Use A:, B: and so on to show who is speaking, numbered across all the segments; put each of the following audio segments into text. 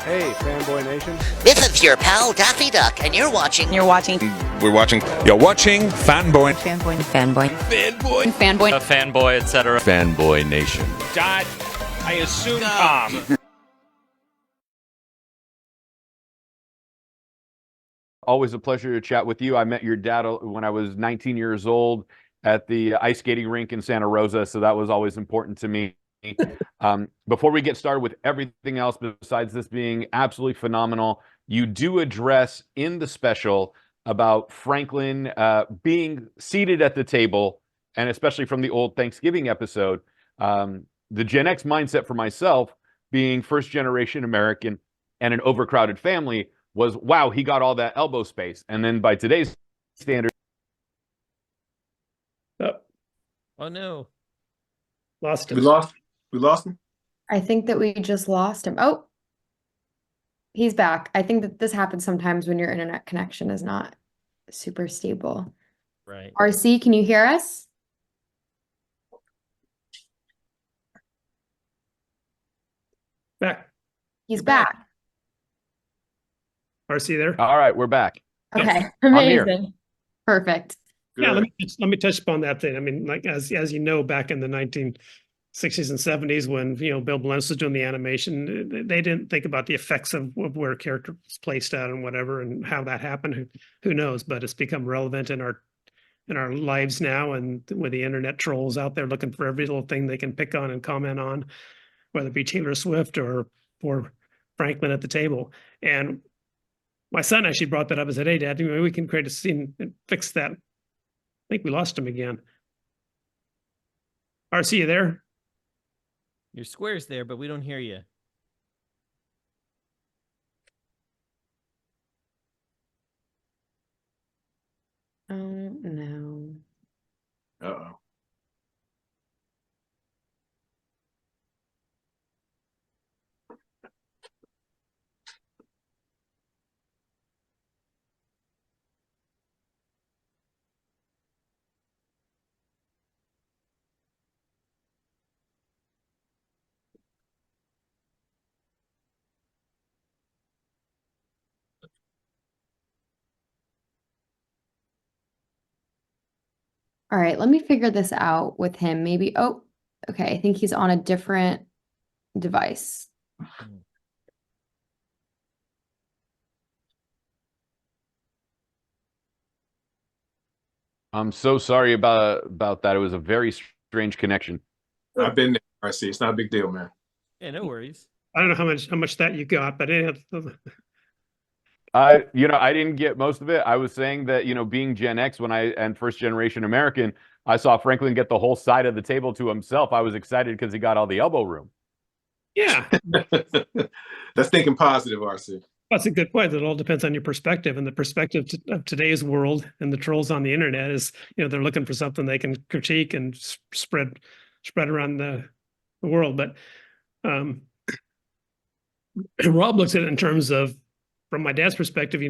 A: Hey, FanboyNation.
B: This is your pal Daffy Duck, and you're watching.
C: We're watching Fanboy.
D: A fanboy, etc.
E: FanboyNation.
F: Dot, I assume Tom.
A: Always a pleasure to chat with you. I met your dad when I was 19 years old at the ice skating rink in Santa Rosa, so that was always important to me. Before we get started with everything else, besides this being absolutely phenomenal, you do address in the special about Franklin being seated at the table, and especially from the old Thanksgiving episode, the Gen X mindset for myself, being first generation American and an overcrowded family, was, wow, he got all that elbow space. And then by today's standard.
D: Oh no.
G: Lost him.
H: We lost him?
I: I think that we just lost him. Oh, he's back. I think that this happens sometimes when your internet connection is not super stable.
D: Right.
I: RC, can you hear us?
G: Back.
I: He's back.
G: RC there?
A: All right, we're back.
I: Okay,
A: I'm here.
I: amazing. Perfect.
G: Yeah, let me touch upon that thing. I mean, like as you know, back in the 1960s and 70s, when Bill Blenz was doing the animation, they didn't think about the effects of where a character was placed at and whatever, and how that happened. Who knows? But it's become relevant in our lives now, and with the internet trolls out there looking for every little thing they can pick on and comment on, whether it be Taylor Swift or Franklin at the table. And my son actually brought that up and said, "Hey, Dad, maybe we can create a scene and fix that." I think we lost him again. RC, you there?
D: Your square's there, but we don't hear you.
I: Oh, no.
H: Uh-oh.
I: All right, let me figure this out with him. Maybe, oh, okay, I think he's on a different device.
A: I'm so sorry about that. It was a very strange connection.
H: I've been there, RC. It's not a big deal, man.
D: Yeah, no worries.
G: I don't know how much that you got, but
A: I didn't get most of it. I was saying that, being Gen X and first generation American, I saw Franklin get the whole side of the table to himself. I was excited because he got all the elbow room.
G: yeah,
H: That's thinking positive, RC.
G: that's a good point. It all depends on your perspective, and the perspective of today's world and the trolls on the internet is, they're looking for something they can critique and spread around the world. But Rob looks at it in terms of, from my dad's perspective,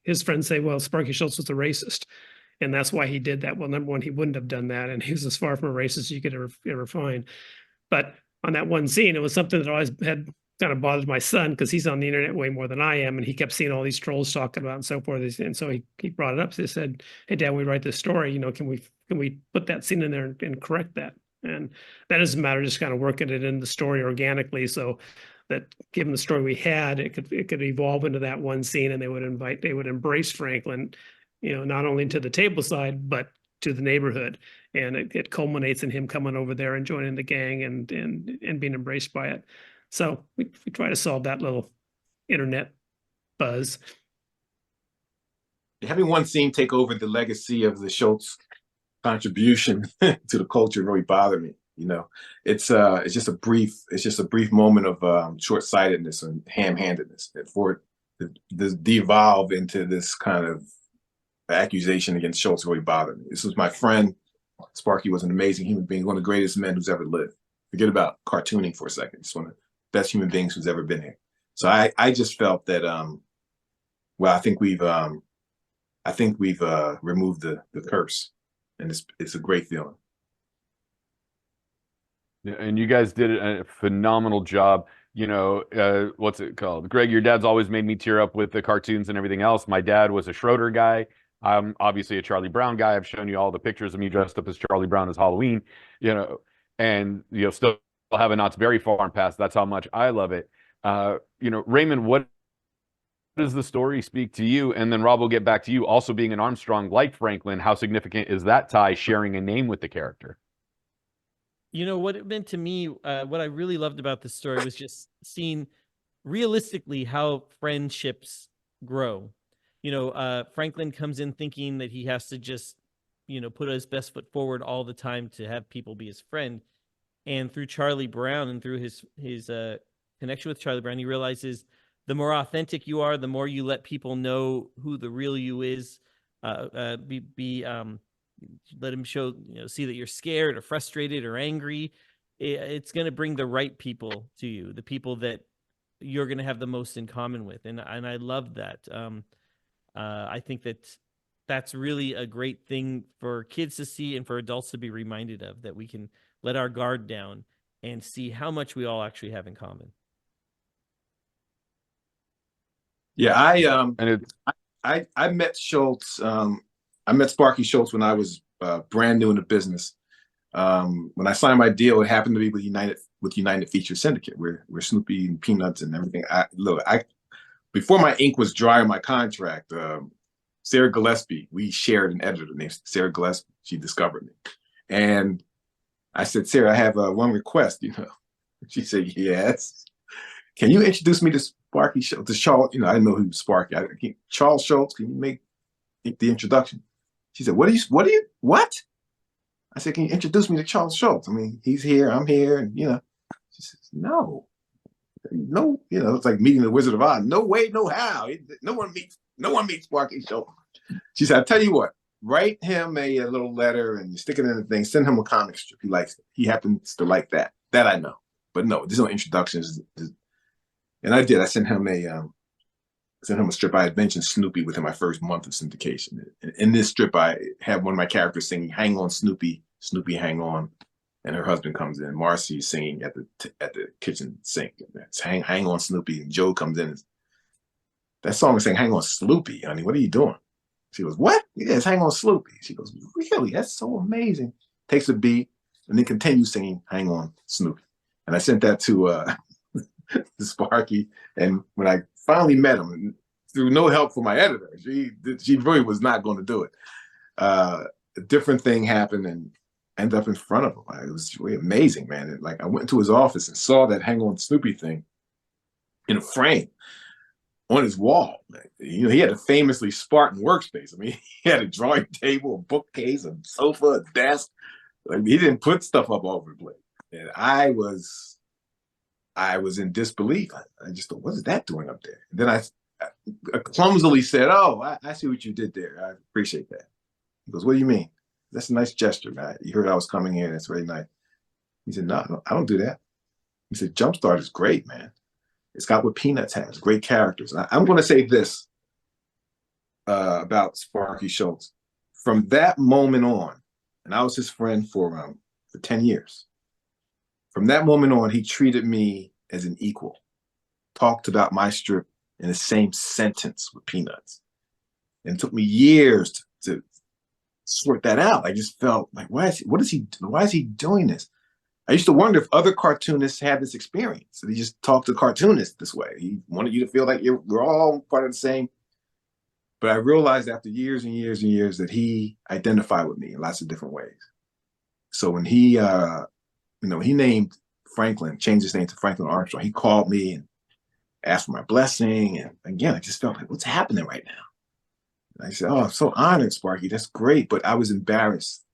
G: his friends say, well, Sparky Schulz was a racist, and that's why he did that. Well, number one, he wouldn't have done that, and he was as far from a racist as you could ever find. But on that one scene, it was something that always had kind of bothered my son, because he's on the internet way more than I am, and he kept seeing all these trolls talking about and so forth. And so he brought it up. So he said, "Hey, Dad, we write this story. Can we put that scene in there and correct that?" And that is a matter of just kind of working it in the story organically, so that given the story we had, it could evolve into that one scene, and they would embrace Franklin, not only to the table side, but to the neighborhood. And it culminates in him coming over there and joining the gang and being embraced by it. So we try to solve that little internet buzz.
H: Having one scene take over the legacy of the Schulz contribution to the culture really bothered me. It's just a brief moment of short-sightedness and ham-handedness, and for it to devolve into this kind of accusation against Schulz really bothered me. This was my friend. Sparky was an amazing human being, one of the greatest men who's ever lived. Forget about cartooning for a second. He's one of the best human beings who's ever been here. So I just felt that I think we've removed the curse, and it's a great feeling.
A: And you guys did a phenomenal job. what's it called? Greg, your dad's always made me tear up with the cartoons and everything else. My dad was a Schroeder guy. I'm obviously a Charlie Brown guy. I've shown you all the pictures of me dressed up as Charlie Brown as Halloween, and still have a Knott's Berry Farm past. That's how much I love it. Raymond, what does the story speak to you? And then Rob will get back to you. Also being an Armstrong like Franklin, how significant is that tie sharing a name with the character?
D: What it meant to me, what I really loved about this story was just seeing realistically how friendships grow. Franklin comes in thinking that he has to just, put his best foot forward all the time to have people be his friend. And through Charlie Brown and through his connection with Charlie Brown, he realizes the more authentic you are, the more you let people know who the real you is. Let him see that you're scared or frustrated or angry. It's going to bring the right people to you, the people that you're going to have the most in common with. And I love that. I think that's really a great thing for kids to see and for adults to be reminded of, that we can let our guard down and see how much we all actually have in common.
H: Yeah, I met Schulz. I met Sparky Schulz when I was brand new in the business. When I signed my deal, it happened to be with United Feature Syndicate, where Snoopy and Peanuts and everything. Before my ink was dry on my contract, Sarah Gillespie, we shared an editor named Sarah Gillespie. She discovered me, and I said, Sarah, I have one request. She said, yes. Can you introduce me to Sparky Schulz? To Charles, I didn't know who was Sparky. Charles Schulz, can you make the introduction? She said, what? I said, can you introduce me to Charles Schulz? I mean, he's here, I'm here, and She says, no, it's like meeting the Wizard of Oz. No way, no how. No one meets Sparky Schulz. She said, I tell you what, write him a little letter and stick it in the thing, send him a comic strip. He likes it. He happens to like that. That I know. But no, there's no introductions. And I did. I sent him a strip. I had mentioned Snoopy within my first month of syndication. In this strip, I had one of my characters singing "Hang On, Snoopy, Snoopy, Hang On," and her husband comes in. Marcy's singing at the kitchen sink. It's hang on, Snoopy, and Joe comes in. That song is saying "Hang on, Sloopy, honey. What are you doing?" She goes, "What? Yeah, it's Hang On, Sloopy." She goes, "Really? That's so amazing." Takes a beat and then continues singing "Hang On, Snoopy." And I sent that to Sparky, and when I finally met him, through no help from my editor, she really was not going to do it. A different thing happened and ended up in front of him. It was really amazing, man. I went into his office and saw that "Hang On, Snoopy" thing in a frame on his wall. He had a famously Spartan workspace. I mean, he had a drawing table, a bookcase, a sofa, a desk. He didn't put stuff up all over the place. And I was in disbelief. I just thought, what is that doing up there? And then I clumsily said, "Oh, I see what you did there. I appreciate that." He goes, "What do you mean?" "That's a nice gesture, man. You heard I was coming here. That's very nice." He said, No, I don't do that. He said, "Jumpstart is great, man. It's got what Peanuts has, great characters." And I'm going to say this about Sparky Schulz. From that moment on, and I was his friend for 10 years. From that moment on, he treated me as an equal, talked about my strip in the same sentence with Peanuts. And it took me years to sort that out. I just felt like, why is he doing this? I used to wonder if other cartoonists had this experience. They just talk to cartoonists this way. He wanted you to feel like we're all part of the same. But I realized after years and years and years that he identified with me in lots of different ways. So when he named Franklin, changed his name to Franklin Armstrong, he called me and asked for my blessing. And again, I just felt like, what's happening right now? And I said, "Oh, I'm so honored, Sparky. That's great." But I was embarrassed.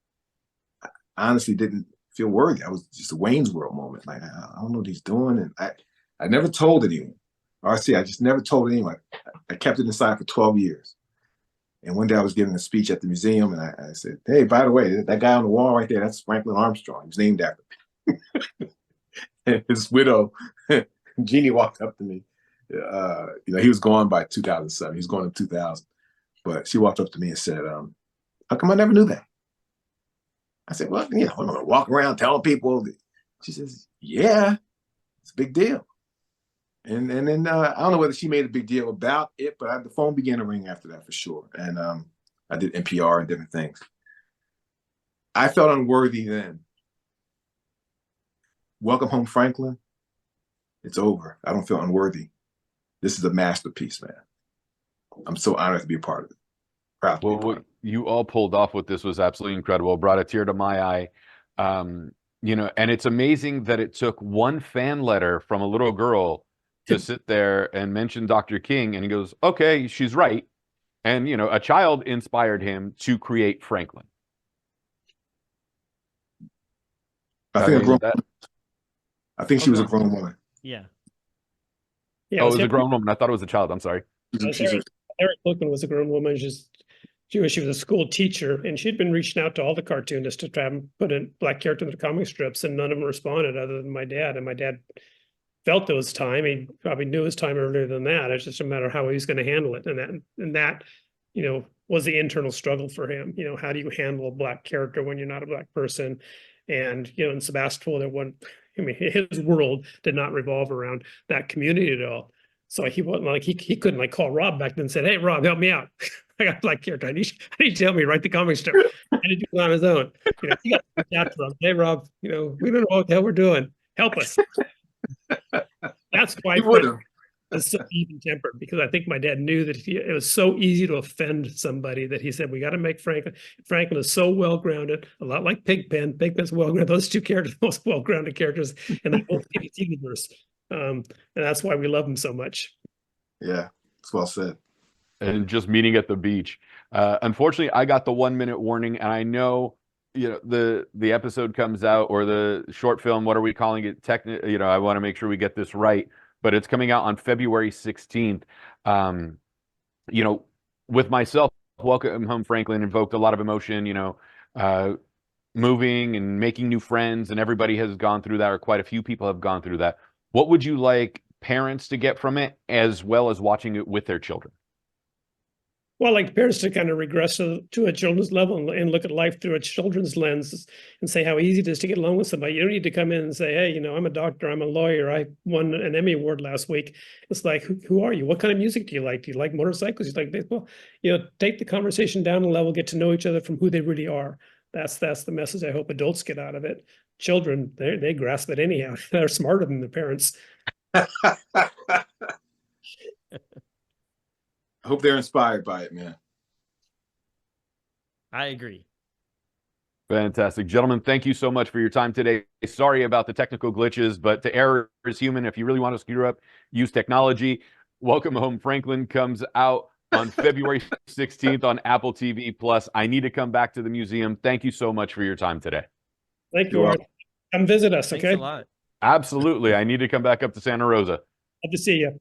H: I honestly didn't feel worthy. I was just a Wayne's World moment. Like, I don't know what he's doing. And I never told anyone. RC, I just never told anyone. I kept it inside for 12 years. And one day I was giving a speech at the museum, and I said, "Hey, by the way, that guy on the wall right there, that's Franklin Armstrong. He was named after me." And his widow, Jeannie, walked up to me. He was gone by 2007. He was gone in 2000. But she walked up to me and said, "How come I never knew that?" I said, "Well, I'm going to walk around telling people." She says, "Yeah, it's a big deal." And then I don't know whether she made a big deal about it, but the phone began to ring after that for sure. And I did NPR and different things. I felt unworthy then. Welcome home, Franklin. It's over. I don't feel unworthy. This is a masterpiece, man. I'm so honored to be a part of it. Proud to be a part
A: Well,
H: of it.
A: what you all pulled off with this was absolutely incredible. Brought a tear to my eye. You know, and it's amazing that it took one fan letter from a little girl to sit there and mention Dr. King, and he goes, okay, she's right. And, you know, a child inspired him to create Franklin.
H: I think
A: mean, that-
H: I think she was a grown woman.
D: Yeah.
G: Yeah,
A: oh, it was a grown woman. I thought it was a child. I'm sorry.
G: Eric Bookman was a grown woman. She was a school teacher, and she'd been reaching out to all the cartoonists to try and put a black character in the comic strips, and none of them responded other than my dad. And my dad felt it was time. He probably knew his time earlier than that. It's just a matter of how he was going to handle it. And that, you know, was the internal struggle for him. You know, how do you handle a black character when you're not a black person? And, you know, in Sebastopol, his world did not revolve around that community at all. So he wasn't like, he couldn't like call Rob back then and say, hey, Rob, help me out. I got a black character. I need you to help me write the comic strip. And he did it on his own. You know, he got to reach out to Rob. Hey, Rob, you know, we don't know what the hell we're doing. Help us. That's why
H: He would have.
G: was so even tempered, because I think my dad knew that it was so easy to offend somebody that he said, we got to make Franklin. Franklin is so well-grounded, a lot like Pigpen. Pigpen's well-grounded. Those two characters, the most well-grounded characters in the whole TV universe. And that's why we love him so much.
H: Yeah, it's well said.
A: And just meeting at the beach. Unfortunately, I got the 1 minute warning, and I know, you know, the episode comes out, or the short film, what are we calling it? You know, I want to make sure we get this right, but it's coming out on February 16th. You know, with myself, Welcome Home Franklin invoked a lot of emotion, you know, moving and making new friends, and everybody has gone through that, or quite a few people have gone through that. What would you like parents to get from it, as well as watching it with their children?
G: Well, like parents to kind of regress to a children's level and look at life through a children's lens and say how easy it is to get along with somebody. You don't need to come in and say, hey, you know, I'm a doctor, I'm a lawyer, I won an Emmy Award last week. It's like, who are you? What kind of music do you like? Do you like motorcycles? You like baseball? You know, take the conversation down a level, get to know each other from who they really are. That's the message I hope adults get out of it. Children, they grasp it anyhow. They're smarter than the parents.
H: I hope they're inspired by it, man.
D: I agree.
A: Fantastic. Gentlemen, thank you so much for your time today. Sorry about the technical glitches, but the error is human. If you really want to screw up, use technology. Welcome Home Franklin comes out on February 16th on Apple TV Plus. I need to come back to the museum. Thank you so much for your time today.
G: Thank you. Come visit us,
D: Thanks
G: okay?
D: a lot.
A: Absolutely. I need to come back up to Santa Rosa.
G: Love to see you.